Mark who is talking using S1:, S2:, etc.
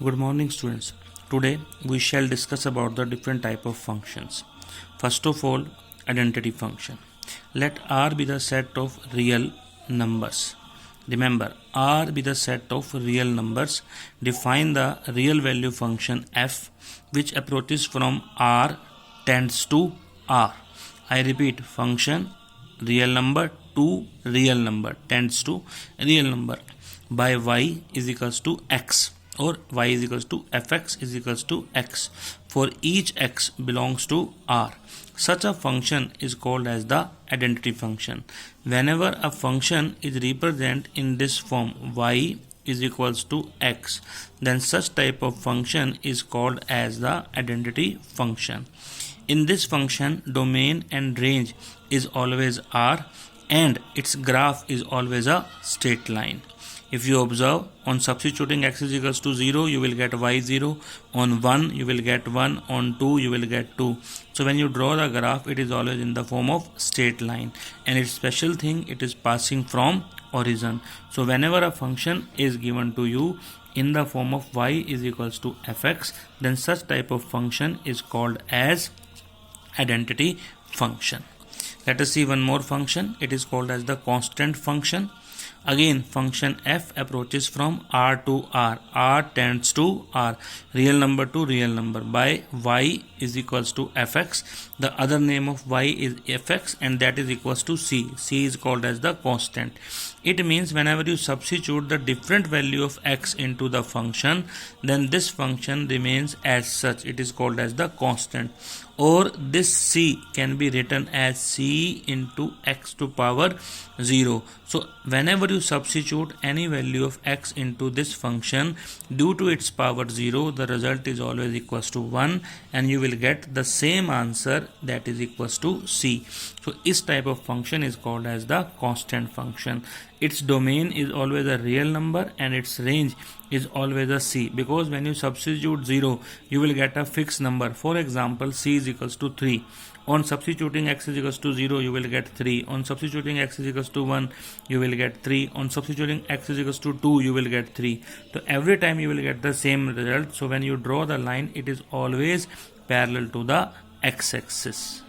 S1: Good morning, students. Today we shall discuss about the different type of functions. First of all, identity function. Let R be the set of real numbers. Remember, R be the set of real numbers. Define the real value function f, which approaches from R tends to R. I repeat, function real number to real number tends to real number by y is equals to x, or y is equals to fx is equals to x for each x belongs to R. Such a function is called as the identity function. Whenever a function is represented in this form, y is equals to x, then such type of function is called as the identity function. In this function, domain and range is always R and its graph is always a straight line. If you observe, on substituting x is equals to 0, you will get y0. On 1, you will get 1. On 2, you will get 2. So when you draw the graph, it is always in the form of straight line. And its special thing, it is passing from origin. So whenever a function is given to you in the form of y is equals to fx, then such type of function is called as identity function. Let us see one more function. It is called as the constant function. Again, function f approaches from R to R. R tends to R. Real number to real number by y is equals to fx. The other name of y is fx and that is equals to c. C is called as the constant. It means whenever you substitute the different value of x into the function, then this function remains as such. It is called as the constant. Or this c can be written as c into x to power 0. So whenever you substitute any value of x into this function, due to its power 0, the result is always equals to 1 and you will get the same answer, that is equals to c. So this type of function is called as the constant function. Its domain is always a real number and its range is always a c, because when you substitute 0, you will get a fixed number. For example, c is equals to 3. On substituting x is equals to 0, you will get 3. On substituting x is equals to 1, you will get 3. On substituting x is equals to 2, you will get 3. So every time you will get the same result. So when you draw the line, it is always parallel to the x-axis.